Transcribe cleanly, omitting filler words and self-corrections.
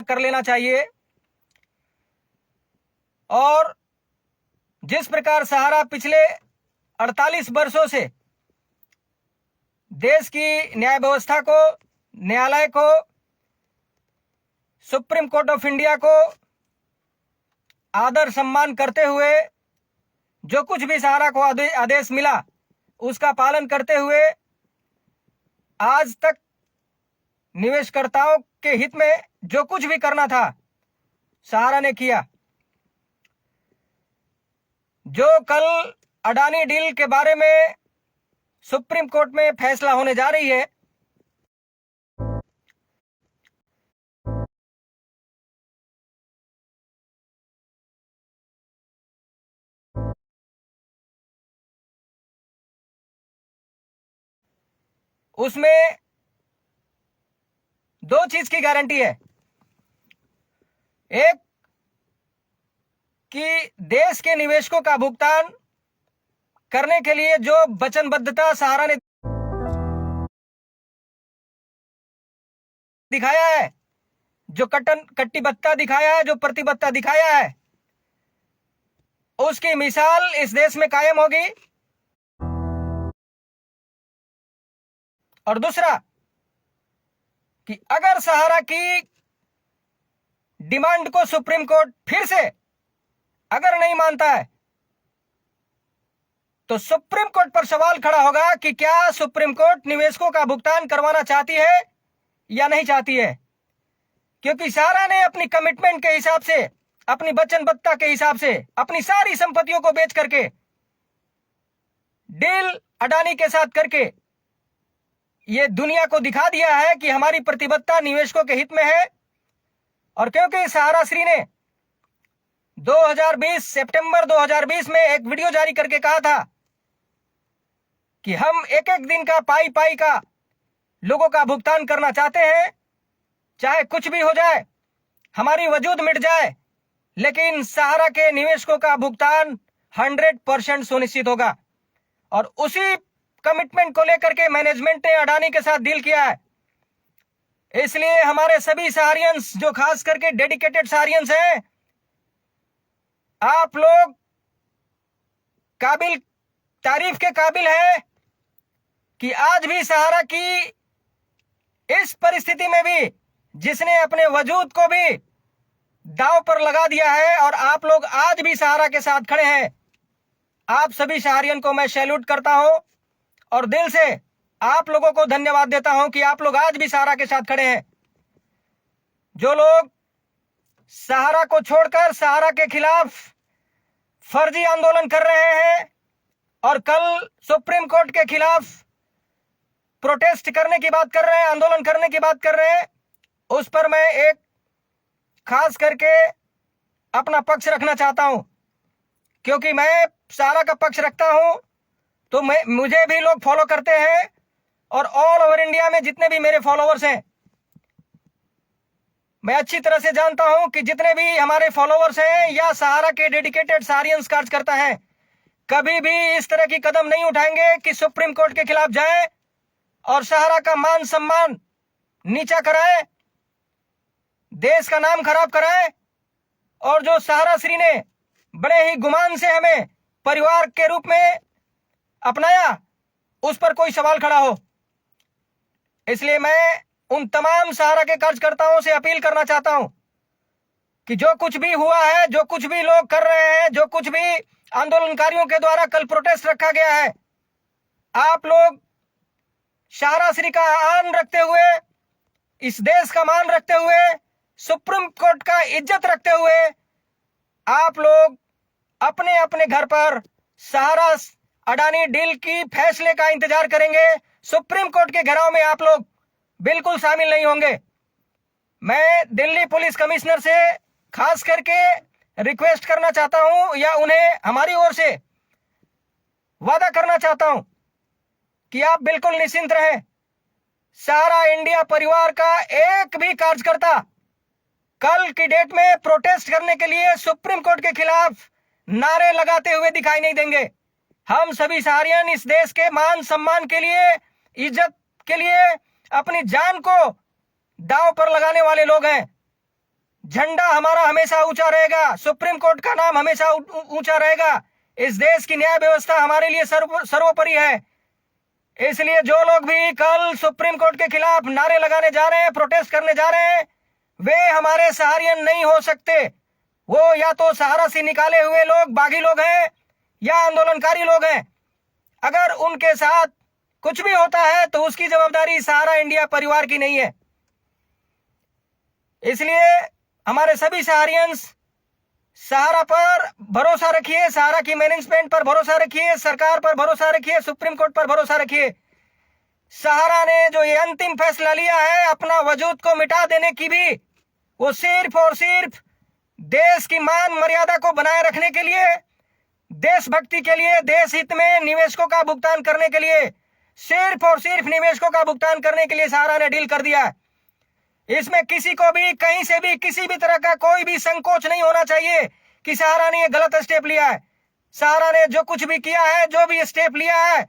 कर लेना चाहिए। और जिस प्रकार सहारा पिछले 48 वर्षों से देश की न्याय व्यवस्था को, न्यायालय को, सुप्रीम कोर्ट ऑफ इंडिया को आदर सम्मान करते हुए जो कुछ भी सहारा को आदेश मिला उसका पालन करते हुए आज तक निवेशकर्ताओं के हित में जो कुछ भी करना था सहारा ने किया। जो कल अडानी डील के बारे में सुप्रीम कोर्ट में फैसला होने जा रही है, उसमें दो चीज की गारंटी है। एक कि देश के निवेशकों का भुगतान करने के लिए जो वचनबद्धता सहारा ने दिखाया है, जो कटिबद्धता दिखाया है, जो प्रतिबद्धता दिखाया है, उसकी मिसाल इस देश में कायम होगी। और दूसरा कि अगर सहारा की डिमांड को सुप्रीम कोर्ट फिर से अगर नहीं मानता है तो सुप्रीम कोर्ट पर सवाल खड़ा होगा कि क्या सुप्रीम कोर्ट निवेशकों का भुगतान करवाना चाहती है या नहीं चाहती है। क्योंकि सहारा ने अपनी कमिटमेंट के हिसाब से, अपनी वचनबद्धता के हिसाब से अपनी सारी संपत्तियों को बेच करके डील अडानी के साथ करके ये दुनिया को दिखा दिया है कि हमारी प्रतिबद्धता निवेशकों के हित में है। और क्योंकि सहारा श्री ने 2020 सितंबर 2020 में एक वीडियो जारी करके कहा था कि हम एक एक दिन का पाई पाई का लोगों का भुगतान करना चाहते हैं, चाहे कुछ भी हो जाए, हमारी वजूद मिट जाए, लेकिन सहारा के निवेशकों का भुगतान 100% सुनिश्चित होगा। और उसी कमिटमेंट को लेकर के मैनेजमेंट ने अडानी के साथ डील किया है। इसलिए हमारे सभी सहारियंस, जो खास करके डेडिकेटेड सहारियंस हैं, आप लोग काबिल, तारीफ के काबिल हैं कि आज भी सहारा की इस परिस्थिति में भी जिसने अपने वजूद को भी दांव पर लगा दिया है और आप लोग आज भी सहारा के साथ खड़े हैं। आप सभी सहारियन को मैं सैल्यूट करता हूं और दिल से आप लोगों को धन्यवाद देता हूं कि आप लोग आज भी सहारा के साथ खड़े हैं। जो लोग सहारा को छोड़कर सहारा के खिलाफ फर्जी आंदोलन कर रहे हैं और कल सुप्रीम कोर्ट के खिलाफ प्रोटेस्ट करने की बात कर रहे हैं, आंदोलन करने की बात कर रहे हैं, उस पर मैं एक खास करके अपना पक्ष रखना चाहता हूं। क्योंकि मैं सहारा का पक्ष रखता हूं तो मुझे भी लोग फॉलो करते हैं और ऑल ओवर इंडिया में जितने भी मेरे फॉलोअर्स हैं, मैं अच्छी तरह से जानता हूं कि जितने भी हमारे फॉलोअर्स हैं या सहारा के डेडिकेटेड सहारियंस कार्यकर्ता हैं, कभी भी इस तरह की कदम नहीं उठाएंगे कि सुप्रीम कोर्ट के खिलाफ जाएं और सहारा का मान सम्मान नीचा कराएं, देश का नाम खराब कराएं। और जो सहारा श्री ने बड़े ही गुमान से हमें परिवार के रूप में अपनाया, उस पर कोई सवाल खड़ा हो। इसलिए मैं उन तमाम सहारा के कार्यकर्ताओं से अपील करना चाहता हूं कि जो कुछ भी हुआ है, जो कुछ भी लोग कर रहे हैं, जो कुछ भी आंदोलनकारियों के द्वारा कल प्रोटेस्ट रखा गया है, आप लोग सहारा श्री का मान रखते हुए, इस देश का मान रखते हुए, सुप्रीम कोर्ट का इज्जत रखते हुए, आप लोग अपने अपने घर पर सहारा अडानी डील की फैसले का इंतजार करेंगे। सुप्रीम कोर्ट के घेराव में आप लोग बिल्कुल शामिल नहीं होंगे। मैं दिल्ली पुलिस कमिश्नर से खास करके रिक्वेस्ट करना चाहता हूं या उन्हें हमारी ओर से वादा करना चाहता हूं कि आप बिल्कुल निश्चिंत रहें। सहारा इंडिया परिवार का एक भी कार्यकर्ता कल की डेट में प्रोटेस्ट करने के लिए सुप्रीम कोर्ट के खिलाफ नारे लगाते हुए दिखाई नहीं देंगे। हम सभी सहारियन इस देश के मान सम्मान के लिए, इज्जत के लिए अपनी जान को दांव पर लगाने वाले लोग हैं। झंडा हमारा हमेशा ऊंचा रहेगा, सुप्रीम कोर्ट का नाम हमेशा ऊंचा रहेगा। इस देश की न्याय व्यवस्था हमारे लिए सर्वोपरि है। इसलिए जो लोग भी कल सुप्रीम कोर्ट के खिलाफ नारे लगाने जा रहे हैं, प्रोटेस्ट करने जा रहे हैं, वे हमारे सहारियन नहीं हो सकते। वो या तो सहारा से निकाले हुए लोग, बागी लोग हैं, या आंदोलनकारी लोग हैं। अगर उनके साथ कुछ भी होता है तो उसकी जवाबदारी सहारा इंडिया परिवार की नहीं है। इसलिए हमारे सभी सहारियंस सहारा पर भरोसा रखिए, सहारा की मैनेजमेंट पर भरोसा रखिए, सरकार पर भरोसा रखिए, सुप्रीम कोर्ट पर भरोसा रखिए। सहारा ने जो ये अंतिम फैसला लिया है अपना वजूद को मिटा देने की भी, वो सिर्फ और सिर्फ देश की मान मर्यादा को बनाए रखने के लिए, देशभक्ति के लिए, देश हित में निवेशकों का भुगतान करने के लिए, सिर्फ और सिर्फ निवेशकों का भुगतान करने के लिए सहारा ने डील कर दिया। इसमें किसी को भी कहीं से भी किसी भी तरह का कोई भी संकोच नहीं होना चाहिए कि सहारा ने ये गलत स्टेप लिया है। सहारा ने जो कुछ भी किया है, जो भी स्टेप लिया है,